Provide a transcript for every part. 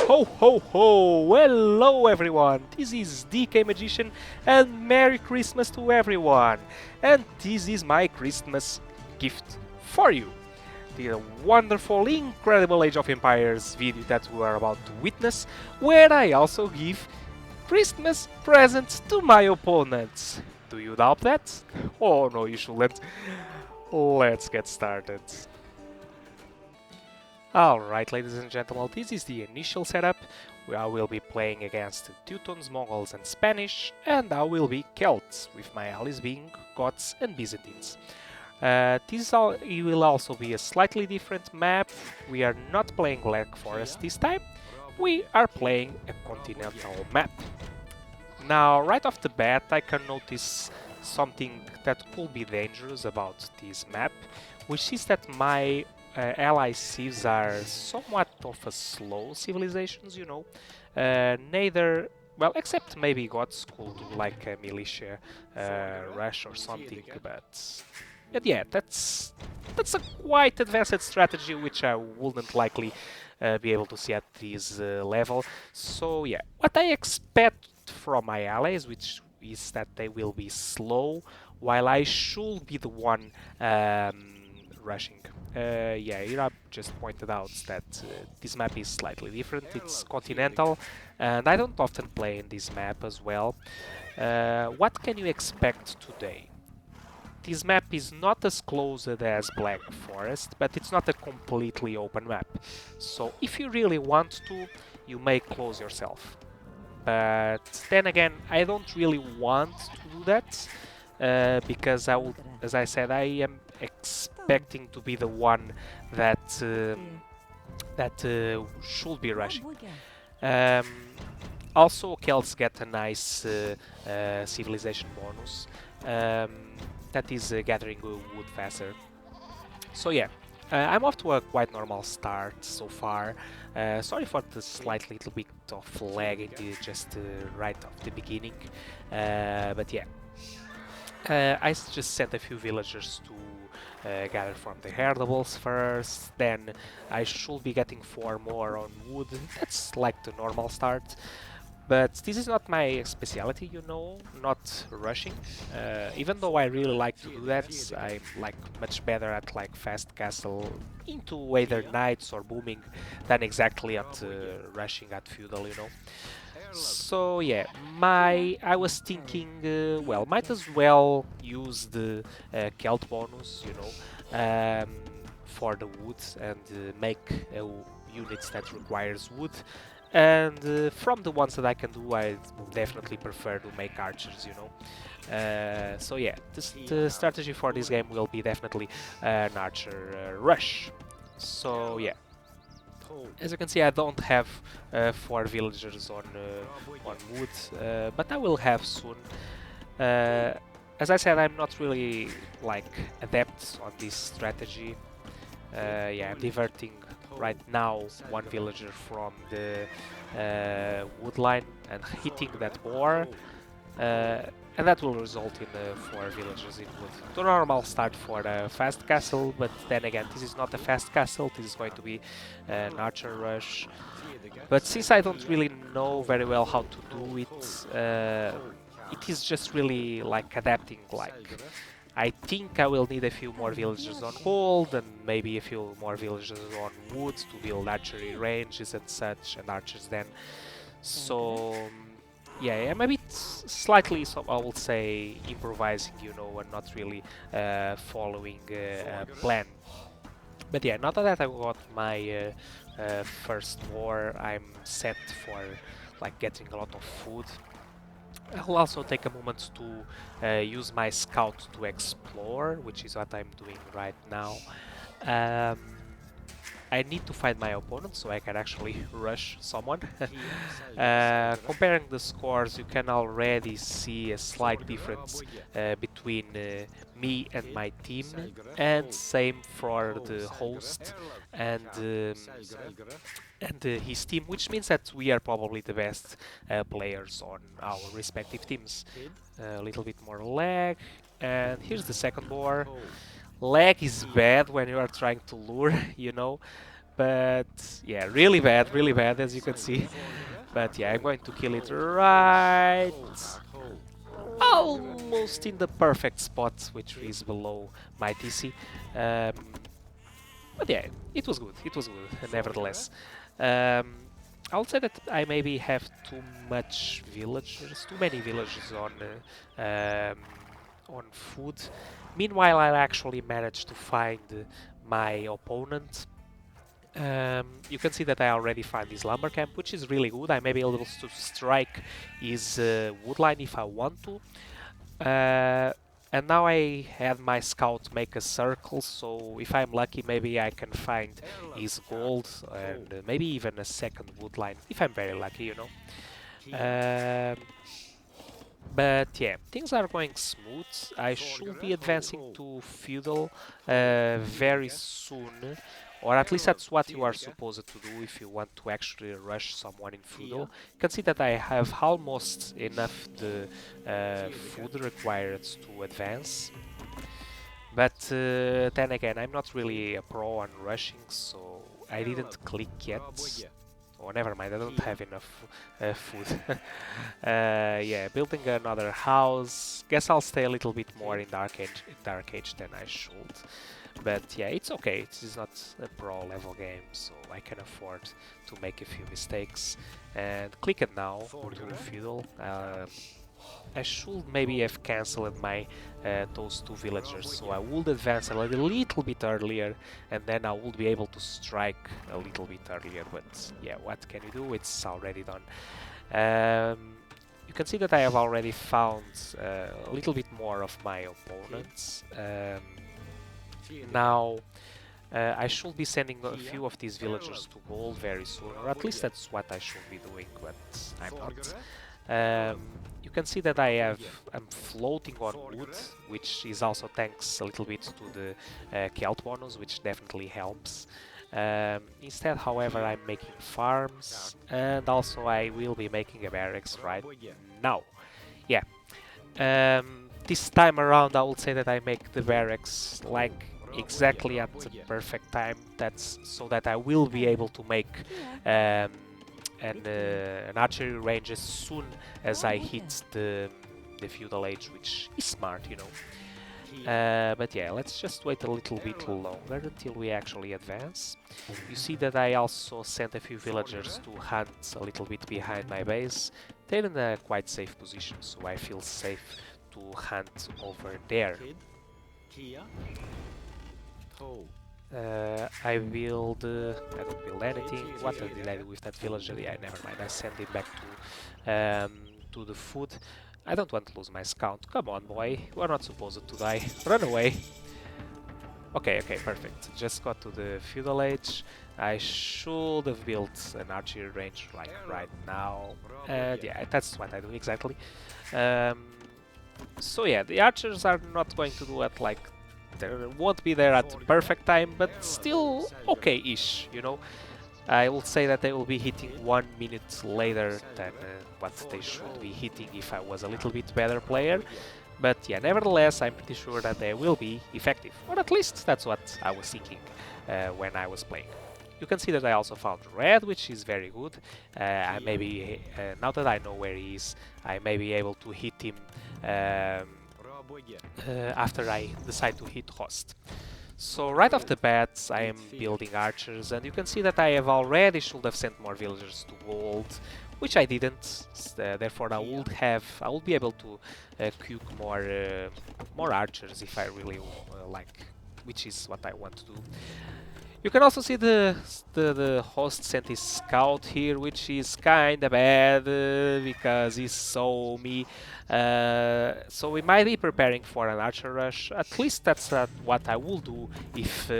Ho ho ho! Hello everyone! This is DKmagician and Merry Christmas to everyone! And this is my Christmas gift for you. The wonderful, incredible Age of Empires video that we are about to witness, where I also give Christmas presents to my opponents. Do you doubt that? Oh no, you shouldn't. Let's get started. Alright, ladies and gentlemen, this is the initial setup. I will be playing against Teutons, Mongols and Spanish, and I will be Celts, with my allies being Goths and Byzantines. It will also be a slightly different map. We are not playing Black Forest this time, we are playing a continental map. Now, right off the bat, I can notice something that could be dangerous about this map, which is that my ally civs are somewhat of a slow civilizations, you know. Neither, well, except maybe Gods could do like a militia rush or something, but yeah, that's a quite advanced strategy which I wouldn't likely be able to see at this level. So yeah, what I expect from my allies, which is that they will be slow, while I should be the one rushing. Yeah, here I just pointed out that this map is slightly different. It's continental, and I don't often play in this map as well. What can you expect today? This map is not as closed as Black Forest, but it's not a completely open map. So if you really want to, you may close yourself. But then again, I don't really want to do that, because I will, as I said, I am expecting to be the one that should be rushing. Um, Also, Celts get a nice civilization bonus that is gathering wood faster. So yeah, I'm off to a quite normal start so far. Sorry for the slight little bit of lag in just right off the beginning, but yeah. I just sent a few villagers to gather from the herdables first, then I should be getting 4 more on wood. That's like the normal start. But this is not my specialty, you know, not rushing. Even though I really like to do that, I'm like much better at like fast castle into either knights or booming than exactly at rushing at feudal, you know. So yeah, I was thinking, well, might as well use the Celt bonus, you know, for the wood and make units that requires wood. And from the ones that I can do, I definitely prefer to make archers, you know. So yeah, the strategy for this game will be definitely an archer rush. So yeah, as you can see, I don't have 4 villagers on wood, but I will have soon. As I said, I'm not really like adept on this strategy. Yeah, I'm diverting right now 1 villager from the wood line and hitting that boar, and that will result in 4 villagers in wood. The normal start for a fast castle, but then again, this is not a fast castle, this is going to be an archer rush. But since I don't really know very well how to do it, it is just really like adapting, like I think I will need a few more villagers on gold and maybe a few more villagers on wood to build archery ranges and such, and archers then. So yeah, I'm a bit slightly, so I will say, improvising, you know, and not really following a plan. But yeah, now that I got my first war, I'm set for like getting a lot of food. I'll also take a moment to use my scout to explore, which is what I'm doing right now. Um, I need to find my opponent so I can actually rush someone. Comparing the scores, you can already see a slight difference between me and my team, and same for the host and his team, which means that we are probably the best players on our respective teams. A little bit more lag, and here's the second war. Lag is bad when you are trying to lure, you know, but yeah, really bad as you can see. But yeah, I'm going to kill it right almost in the perfect spot, which is below my TC. Um, but yeah, it was good. It was good, nevertheless. Um, I would say that I maybe have too much villagers, too many villagers on food. Meanwhile, I actually managed to find my opponent. You can see that I already found his lumber camp, which is really good. I may be able to strike his wood line if I want to. And now I had my scout make a circle, so if I'm lucky, maybe I can find his gold and maybe even a second wood line, if I'm very lucky, you know. But yeah, things are going smooth. I should be advancing to feudal very soon, or at least that's what you are supposed to do if you want to actually rush someone in feudal. You can see that I have almost enough the food required to advance. But then again, I'm not really a pro on rushing, so I didn't click yet. Oh, never mind, I don't have enough food. Yeah, building another house. Guess I'll stay a little bit more in Dark Age than I should. But yeah, it's okay. It is not a pro level game, so I can afford to make a few mistakes. And click it now to feudal. I should maybe have cancelled my those two villagers, so I would advance a little bit earlier, and then I would be able to strike a little bit earlier. But yeah, what can you do? It's already done. You can see that I have already found a little bit more of my opponents. Now I should be sending a few of these villagers to gold very soon, or at least that's what I should be doing, but I'm not. You can see that I'm floating on wood, which is also thanks a little bit to the Kelt bonus, which definitely helps. Instead, however, I'm making farms, and also I will be making a barracks right now. Yeah. This time around, I would say that I make the barracks like exactly at the perfect time. That's so that I will be able to make an archery range as soon as I hit the feudal age, which is smart, you know. But yeah, let's just wait a little bit longer until we actually advance. You see that I also sent a few villagers to hunt a little bit behind my base. They're in a quite safe position, so I feel safe to hunt over there. I don't build anything. What did I do with that villager? Yeah, never mind. I send it back to the food. I don't want to lose my scout. Come on, boy. We're not supposed to die. Run away. Okay, perfect. Just got to the feudal age. I should have built an archery range like right now. Yeah, that's what I do exactly. So yeah, the archers are not going to do it like they won't be there at the perfect time, but still okay-ish, you know. I will say that they will be hitting 1 minute later than what they should be hitting if I was a little bit better player. But yeah, nevertheless, I'm pretty sure that they will be effective, or at least that's what I was thinking when I was playing. You can see that I also found red, which is very good. I maybe now that I know where he is, I may be able to hit him after I decide to hit host. So right off the bat, I am building archers, and you can see that I have already should have sent more villagers to gold, which I didn't. Therefore, I would be able to cook more archers if I really like, which is what I want to do. You can also see the host sent his scout here, which is kinda bad because he saw me. So we might be preparing for an archer rush. At least that's what I will do if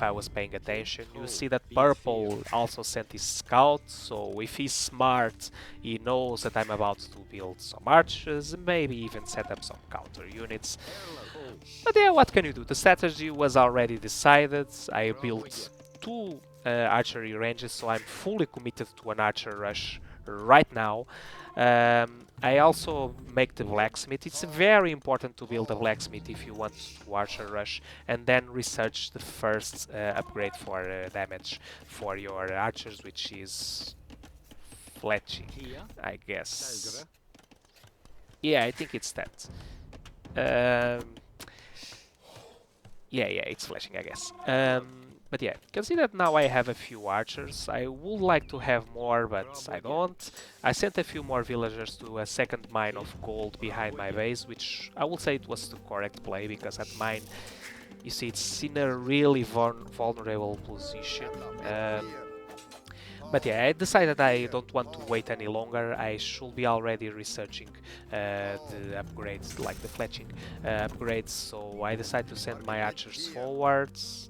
I was paying attention. You see that purple also sent his scout, so if he's smart, he knows that I'm about to build some archers, maybe even set up some counter units. But yeah, what can you do? The strategy was already decided. I built two archery ranges, so I'm fully committed to an archer rush right now. I also make the blacksmith. It's very important to build a blacksmith if you want to archer rush, and then research the first upgrade for damage for your archers, which is fletching, I guess. Yeah, I think it's that. Um, yeah, it's flashing, I guess. But yeah, you can see that now I have a few archers. I would like to have more, but I don't. I sent a few more villagers to a second mine of gold behind my base, which I would say it was the correct play, because that mine, you see, it's in a really vulnerable position. But yeah, I decided I don't want to wait any longer. I should be already researching the upgrades, like the fletching upgrades, so I decided to send my archers forwards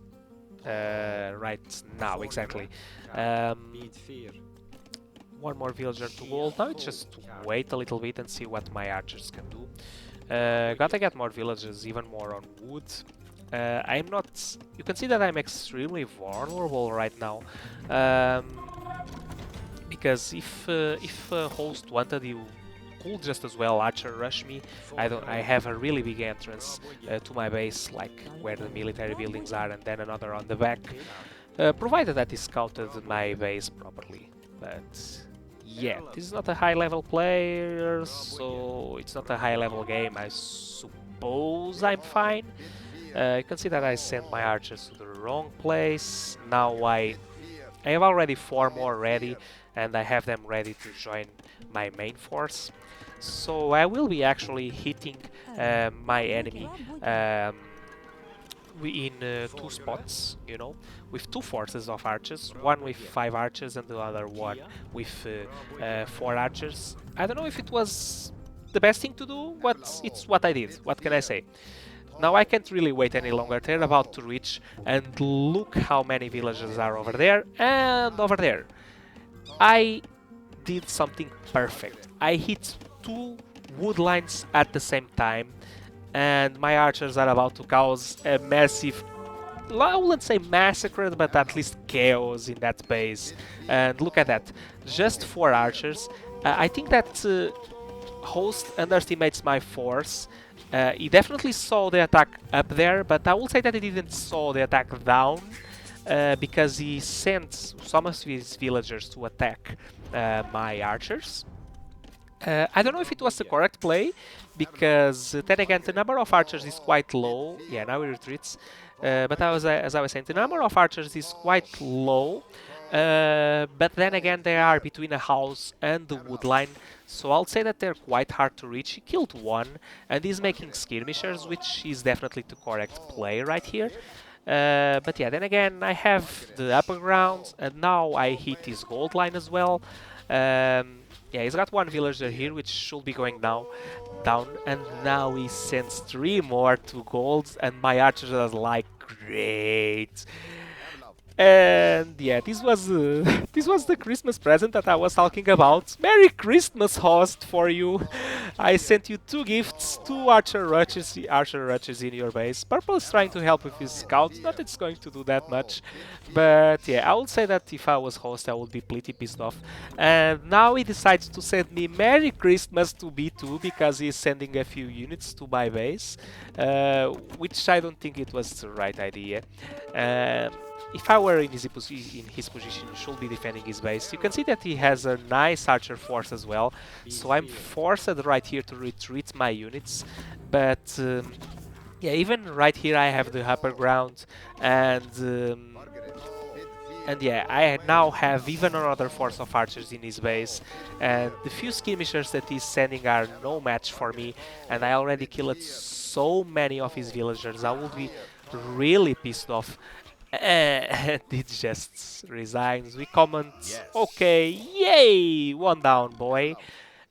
right now, exactly. One more villager to gold. Now it's just to wait a little bit and see what my archers can do. Gotta get more villagers, even more on wood. I'm not... You can see that I'm extremely vulnerable right now. Because if host wanted, you could just as well archer rush me. I have a really big entrance to my base, like where the military buildings are, and then another on the back, provided that he scouted my base properly. But yeah, this is not a high level player, so it's not a high level game. I suppose I'm fine. You can see that I sent my archers to the wrong place. Now I have already 4 more ready, and I have them ready to join my main force. So I will be actually hitting my enemy in 2 spots, you know, with 2 forces of archers, one with 5 archers and the other one with 4 archers. I don't know if it was the best thing to do, but it's what I did. What can I say? Now I can't really wait any longer. They're about to reach, and look how many villagers are over there and over there. I did something perfect. I hit 2 wood lines at the same time, and my archers are about to cause a massive, I wouldn't say massacre, but at least chaos in that base. And look at that, just 4 archers. I think that host underestimates my force. He definitely saw the attack up there, but I will say that he didn't saw the attack down, because he sent some of his villagers to attack my archers. I don't know if it was the correct play, because then again the number of archers is quite low. Yeah, now he retreats. But as I was saying, the number of archers is quite low. But then again they are between a house and the wood line, so I'll say that they're quite hard to reach. He killed 1, and he's making skirmishers, which is definitely the correct play right here. But yeah, then again I have the upper ground, and now I hit his gold line as well. Yeah, he's got 1 villager here, which should be going now down, and now he sends 3 more to gold, and my archers are like, great. And yeah, this was the Christmas present that I was talking about. Merry Christmas, host, for you. I sent you 2 gifts, 2 archer rushes in your base. Purple is trying to help with his scouts. Not that it's going to do that much, but yeah, I would say that if I was host, I would be pretty pissed off. And now he decides to send me Merry Christmas to B2 because he's sending a few units to my base, which I don't think it was the right idea. If I were in his position, he should be defending his base. You can see that he has a nice archer force as well, so I'm forced right here to retreat my units. But yeah, even right here I have the upper ground, and yeah, I now have even another force of archers in his base, and the few skirmishers that he's sending are no match for me, and I already killed so many of his villagers. I would be really pissed off. It just resigns. We comment, okay, yay, 1 down, boy.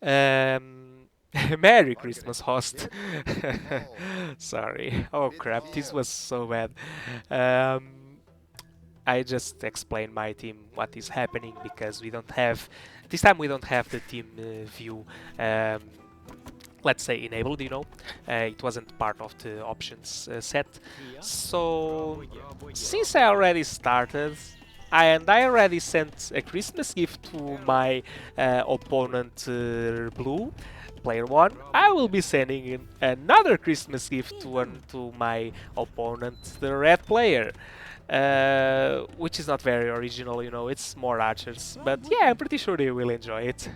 Merry Christmas, host. Sorry. Oh crap, this was so bad. I just explained my team what is happening because we don't have, this time we don't have the team view, let's say, enabled, you know. It wasn't part of the options set. So since I already started, and I already sent a Christmas gift to my opponent blue, player 1. I will be sending in another Christmas gift to my opponent, the red player. Which is not very original, you know, it's more archers, but yeah, I'm pretty sure they will enjoy it.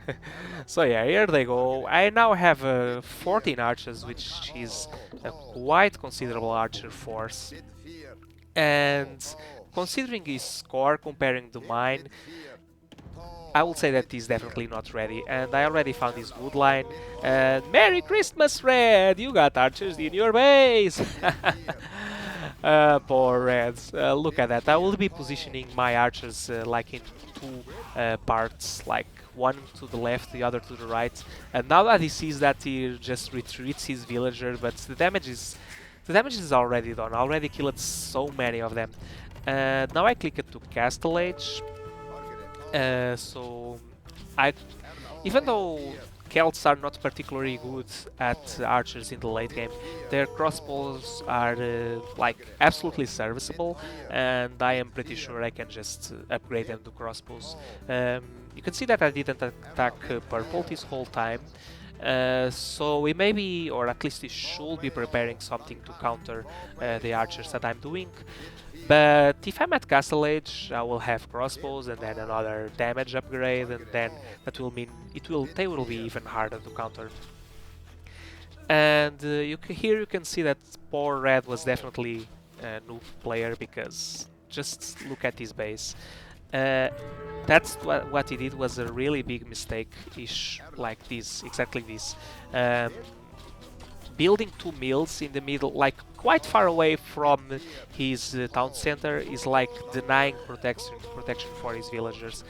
So yeah, here they go. I now have 14 archers, which is a quite considerable archer force, and considering his score comparing to mine, I would say that he's definitely not ready, and I already found his wood line. And Merry Christmas, Red! You got archers in your base! Poor Reds. Look at that. I will be positioning my archers like in two parts, like one to the left, the other to the right. And now that he sees that, he just retreats his villager, but the damage is already done. I already killed so many of them. Now I click it to Castle Age. So even though Celts are not particularly good at archers in the late game, their crossbows are like absolutely serviceable, and I am pretty sure I can just upgrade them to crossbows. You can see that I didn't attack purple this whole time. So we may be, or at least we should be preparing something to counter the archers that I'm doing. But if I'm at Castle Age, I will have crossbows and then another damage upgrade, and then that will mean they will be even harder to counter. And here you can see that poor Red was definitely a noob player, because just look at his base. That's what he did was a really big mistake-ish, like this, exactly this. Building 2 mills in the middle, like quite far away from his town center, is like denying protection for his villagers.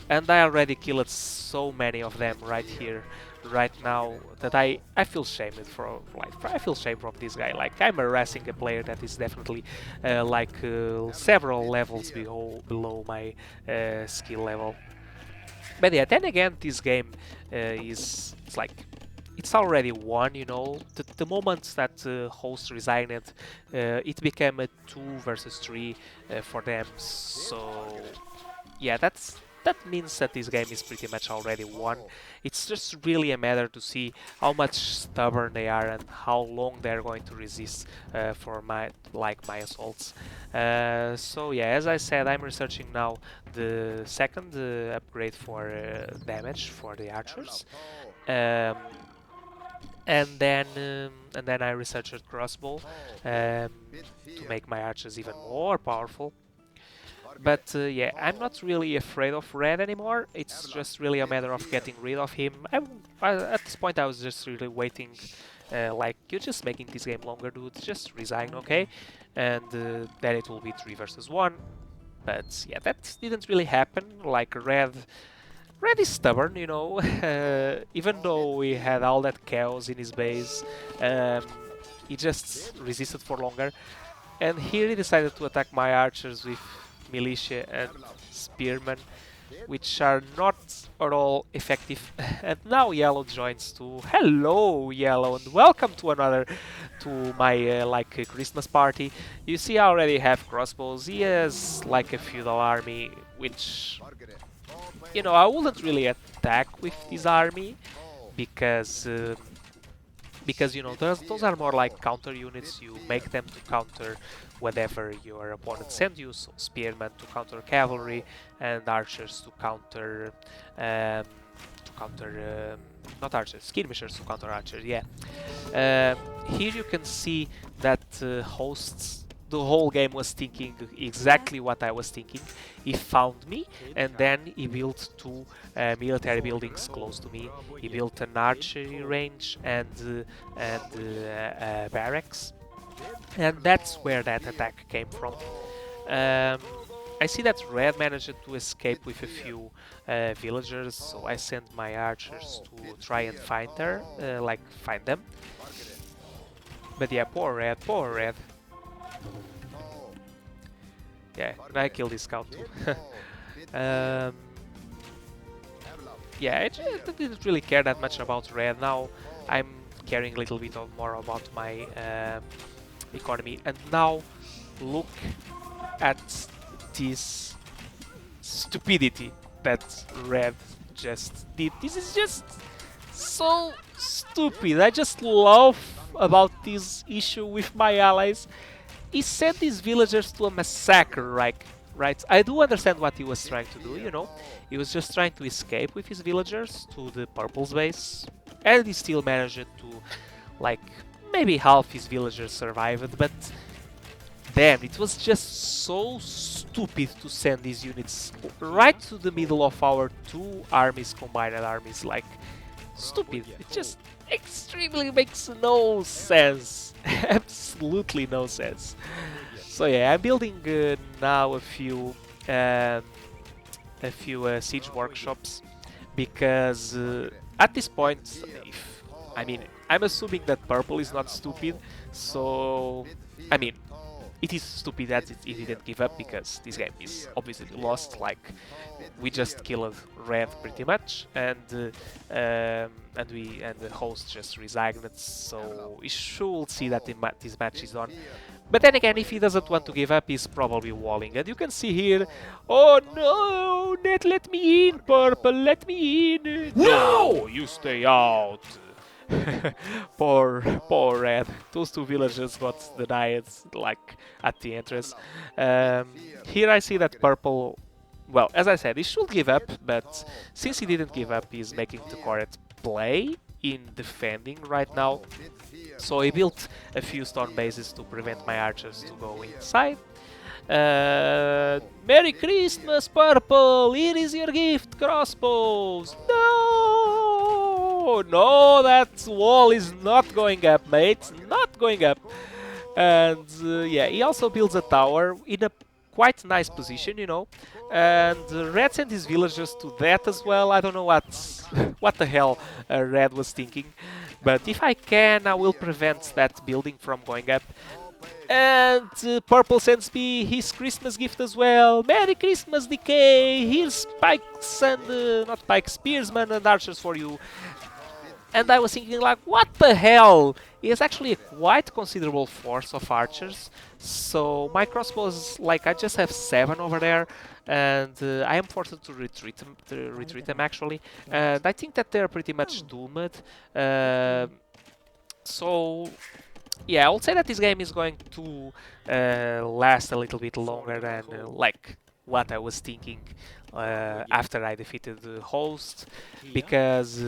And I already killed so many of them right here, right now, that I feel shamed I feel shamed from this guy. Like, I'm harassing a player that is definitely several levels below my skill level. But yeah, then again, this game it's already won, you know. The moment that host resigned, it became a 2 versus 3 for them. So yeah, that means that this game is pretty much already won. It's just really a matter to see how much stubborn they are and how long they're going to resist for my assaults. So yeah, as I said, I'm researching now the second upgrade for damage for the archers. And then I researched crossbow to make my archers even more powerful. But yeah, I'm not really afraid of Red anymore. It's just really a matter of getting rid of him. At this point I was just really waiting, like, you're just making this game longer, dude, just resign, okay? And then it will be 3 versus 1. But yeah, that didn't really happen. Like, Red is stubborn, you know. Even though we had all that chaos in his base, he just resisted for longer. And here he decided to attack my archers with militia and spearmen, which are not at all effective. And now Yellow joins too. Hello, Yellow, and welcome to my Christmas party. You see, I already have crossbows. He has like a feudal army, which, you know, I wouldn't really attack with this army, because you know, those are more like counter units. You make them to counter whatever your opponent sends you. So spearmen to counter cavalry, and archers to counter not archers, skirmishers to counter archers. Yeah. Here you can see that hosts the whole game was thinking exactly what I was thinking. He found me, and then he built 2 military buildings close to me. He built an archery range and barracks, and that's where that attack came from. I see that Red managed to escape with a few villagers, so I sent my archers to try and find them. But yeah, poor Red, poor Red. Yeah, and I killed this scout too. Yeah, I didn't really care that much about Red. Now I'm caring a little bit more about my economy. And now look at this stupidity that Red just did. This is just so stupid. I just laugh about this issue with my allies. He sent these villagers to a massacre, right? I do understand what he was trying to do, you know. He was just trying to escape with his villagers to the Purple's base. And he still managed to, like, maybe half his villagers survived, but damn, it was just so stupid to send these units right to the middle of our two armies, combined armies, like, stupid. It just extremely makes no sense. Absolutely no sense. So yeah, I'm building now a few siege workshops because at this point, I'm assuming that purple is not stupid, so I mean, it is stupid that it didn't give up because this game is obviously lost. Like, we just killed red pretty much, and the host just resigned. So we should see that this match is on. But then again, if he doesn't want to give up, he's probably walling. And you can see here, oh no, Net, let me in, purple, let me in. No, you stay out. poor red. Those two villagers got denied, like, at the entrance. Here I see that purple, well, as I said, he should give up, but since he didn't give up, he's making the correct play in defending right now. So he built a few stone bases to prevent my archers to go inside. Merry Christmas, purple! Here is your gift, crossbows! No! No, that wall is not going up, mate. Not going up. And yeah, he also builds a tower in a quite nice position, you know. And Red sent his villagers to that as well. I don't know what the hell Red was thinking. But if I can, I will prevent that building from going up. And Purple sends me his Christmas gift as well. Merry Christmas, DK! Here's spikes and, not spikes, spearsmen and archers for you. And I was thinking, like, what the hell? He has actually a quite considerable force of archers. So my crossbows, like, I just have 7 over there. And I am forced to retreat them actually. And I think that they're pretty much doomed. So yeah, I would say that this game is going to last a little bit longer than like what I was thinking after I defeated the host, because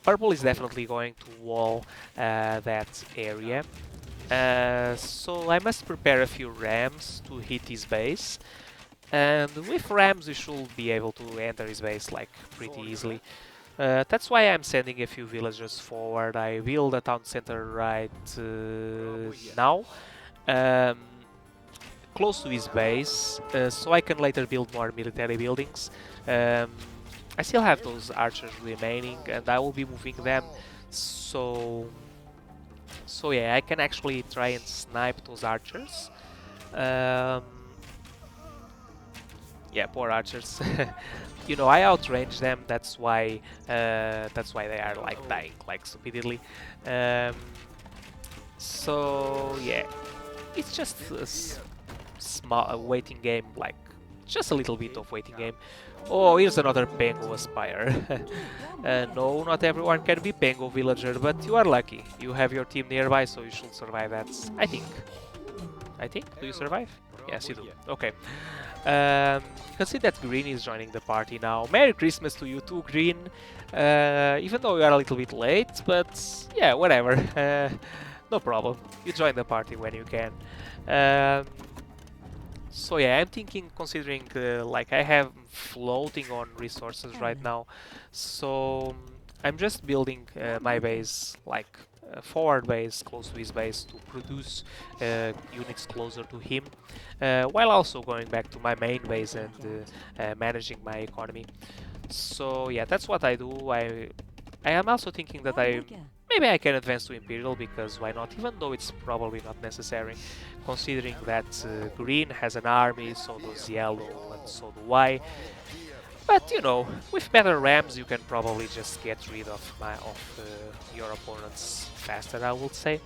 purple is definitely going to wall that area. So I must prepare a few rams to hit his base. And with rams we should be able to enter his base like pretty easily. That's why I'm sending a few villagers forward. I build a town center right now, close to his base, so I can later build more military buildings. I still have those archers remaining and I will be moving them, so yeah, I can actually try and snipe those archers. Yeah, poor archers. You know, I outrange them. That's why they are like dying like stupidly. So yeah, it's just a waiting game, like just a little bit of waiting game. Oh, here's another Pengo Aspire. No, not everyone can be Pengo Villager, but you are lucky. You have your team nearby, so you should survive that. I think. Do you survive? Yes, you do. Okay. You can see that Green is joining the party now. Merry Christmas to you too, Green. Even though you are a little bit late, but yeah, whatever. No problem. You join the party when you can. So yeah, I'm thinking, considering like I have floating on resources right now, so I'm just building my base, like forward base close to his base, to produce units closer to him, while also going back to my main base and managing my economy. So yeah, that's what I do. I am also thinking that maybe I can advance to Imperial, because why not, even though it's probably not necessary, considering that Green has an army, so does Yellow, and so do I. But you know, with better rams you can probably just get rid of your opponents faster, I would say.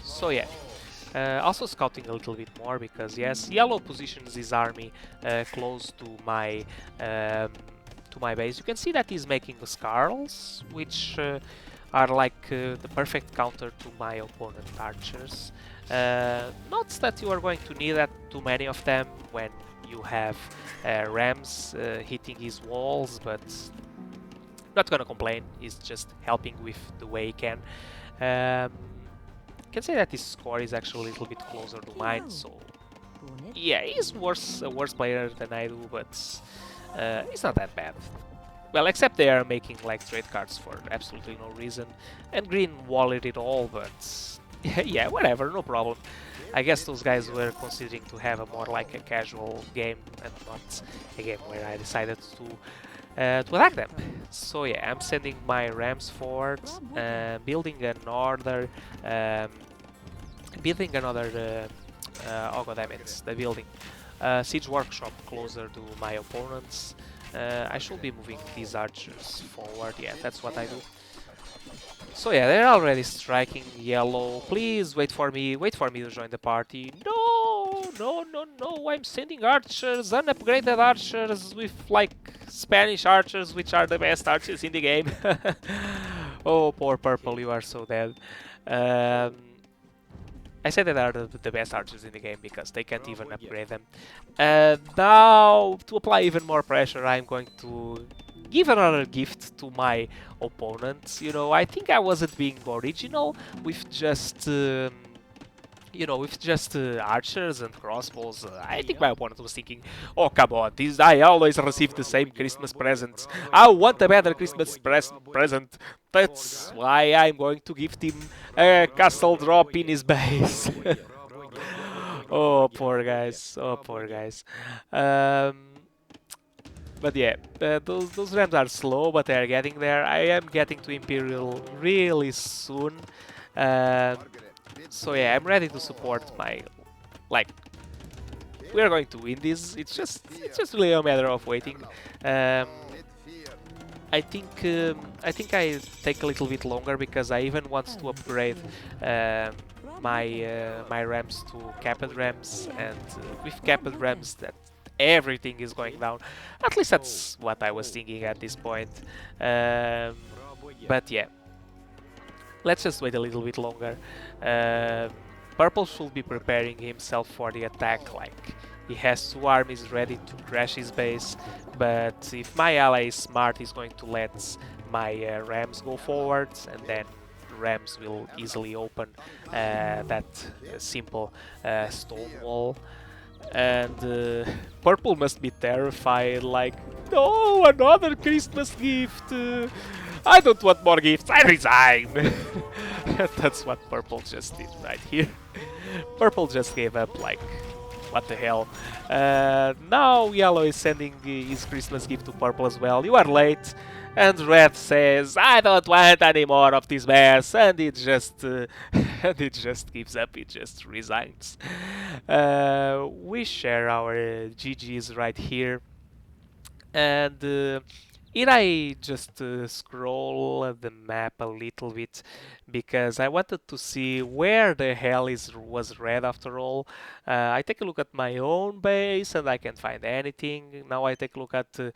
So yeah, Also scouting a little bit more because yes, yellow positions his army close um, to my base. You can see that he's making the scarls, which are like the perfect counter to my opponent archers. Note that you are going to need that too many of them when you have rams hitting his walls, but not gonna complain. He's just helping with the way he can. Can say that his score is actually a little bit closer to mine, so yeah, he's a worse player than I do, but he's not that bad. Well, except they are making like trade cards for absolutely no reason, and green wallet it all, but yeah, whatever, no problem. I guess those guys were considering to have a more like a casual game and not a game where I decided to attack them. So yeah, I'm sending my rams forward, building another, um, oh god damn it, the building, siege workshop closer to my opponents. I should be moving these archers forward. Yeah, that's what I do. So yeah, they're already striking yellow. Please wait for me to join the party. No, no, no, no, I'm sending archers, unupgraded archers with like Spanish archers, which are the best archers in the game. Oh, poor purple, you are so dead. I say that they are the best archers in the game because they can't even upgrade them. Now, to apply even more pressure, I'm going to give another gift to my opponent. You know, I think I wasn't being original with just archers and crossbows. I think my opponent was thinking, oh come on, I always receive the same Christmas presents. I want a better Christmas present. That's why I'm going to gift him a castle drop in his base. Oh poor guys, oh poor guys. But yeah, those rams are slow, but they are getting there. I am getting to Imperial really soon. Um, so yeah, I'm ready to support my, like, we are going to win this. It's just really a matter of waiting. Um, I think I take a little bit longer because I even want to upgrade my rams to capped rams, and with capped rams that everything is going down. At least that's what I was thinking at this point. But yeah. Let's just wait a little bit longer. Purple should be preparing himself for the attack, like he has two armies ready to crash his base, but if my ally is smart, he's going to let my rams go forward, and then rams will easily open that simple stone wall. And purple must be terrified, like, no, another Christmas gift! I don't want more gifts, I resign! That's what purple just did right here. Purple just gave up, like, what the hell. Now yellow is sending his Christmas gift to purple as well. You are late. And red says, I don't want any more of this mess, and it just and it just gives up, it just resigns. We share our GGs right here, and here I just scroll the map a little bit because I wanted to see where the hell was red after all. I take a look at my own base and I can't find anything. Now I take a look at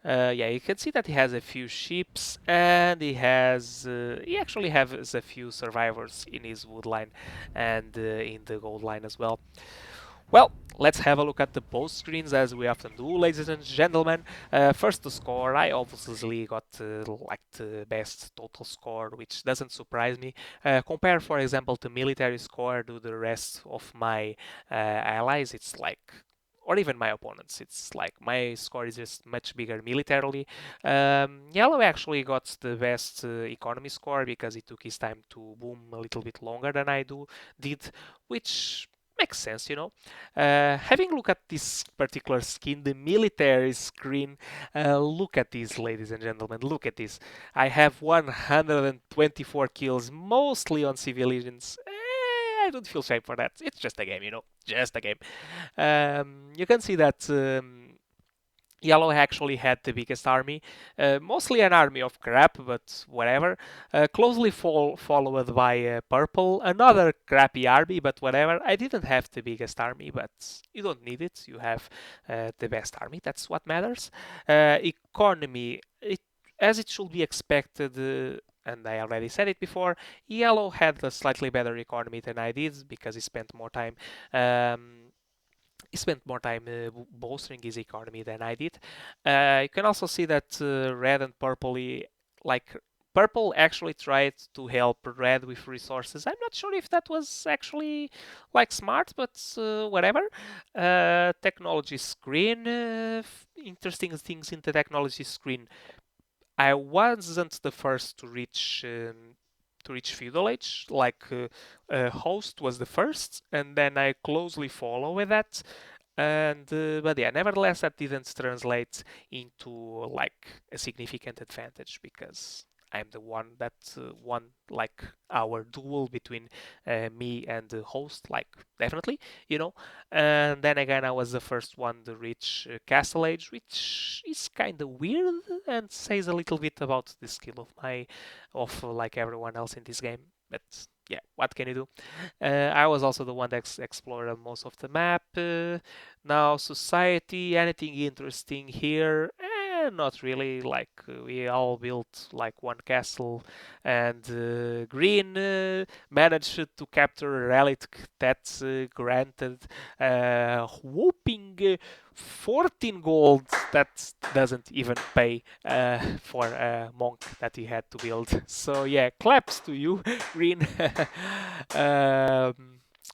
yeah, you can see that he has a few ships, and he actually has a few survivors in his wood line and in the gold line as well. Well, let's have a look at the both screens as we often do, ladies and gentlemen. First, the score. I obviously got like the best total score, which doesn't surprise me. Compare, for example, the military score to the rest of my allies. It's like, or even my opponents, it's like my score is just much bigger militarily. Yellow actually got the best economy score because he took his time to boom a little bit longer than I did, which makes sense, you know. Having a look at this particular skin, the military screen, look at this, ladies and gentlemen, look at this. I have 124 kills, mostly on civilians. I don't feel shame for that. It's just a game, you know, just a game. You can see that Yellow actually had the biggest army, mostly an army of crap, but whatever. Closely followed by purple, another crappy army, but whatever. I didn't have the biggest army, but you don't need it. You have the best army. That's what matters. Economy, as it should be expected. And I already said it before, Yellow had a slightly better economy than I did because he spent more time bolstering his economy than I did. You can also see that red and purple, like purple actually tried to help red with resources. I'm not sure if that was actually like smart, but whatever. Technology screen, interesting things in the technology screen. I wasn't the first to reach feudal age. Like host was the first, and then I closely follow with that. And but yeah, nevertheless, that didn't translate into like a significant advantage because I'm the one that won like our duel between me and the host, like definitely, you know. And then again, I was the first one to reach Castle Age, which is kind of weird and says a little bit about the skill of like everyone else in this game. But yeah, what can you do? I was also the one that explored most of the map. Now, society, anything interesting here? Not really. Like we all built like one castle, and Green managed to capture a relic that granted whooping 14 gold. That doesn't even pay for a monk that he had to build. So yeah, claps to you, Green.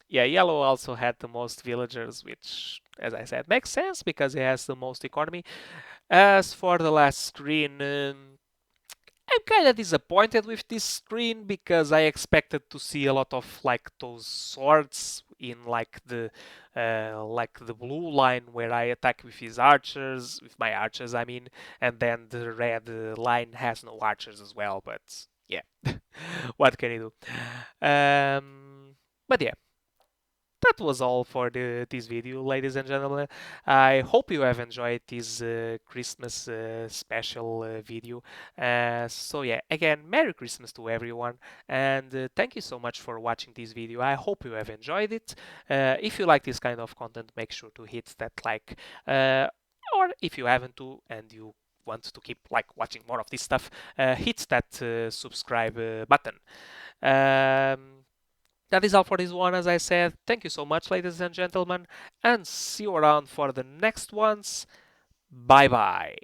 Yeah, Yellow also had the most villagers, which, as I said, makes sense because he has the most economy. As for the last screen, I'm kind of disappointed with this screen because I expected to see a lot of like those swords in like the blue line where I attack with his archers, with my archers, I mean, and then the red line has no archers as well. But yeah, what can you do? But yeah, that was all for this video, ladies and gentlemen. I hope you have enjoyed this Christmas special video. So yeah, again, Merry Christmas to everyone, and thank you so much for watching this video. I hope you have enjoyed it. If you like this kind of content, make sure to hit that like, or if you haven't to and you want to keep like watching more of this stuff, hit that subscribe button. Um, that is all for this one, as I said. Thank you so much, ladies and gentlemen, and see you around for the next ones. Bye bye.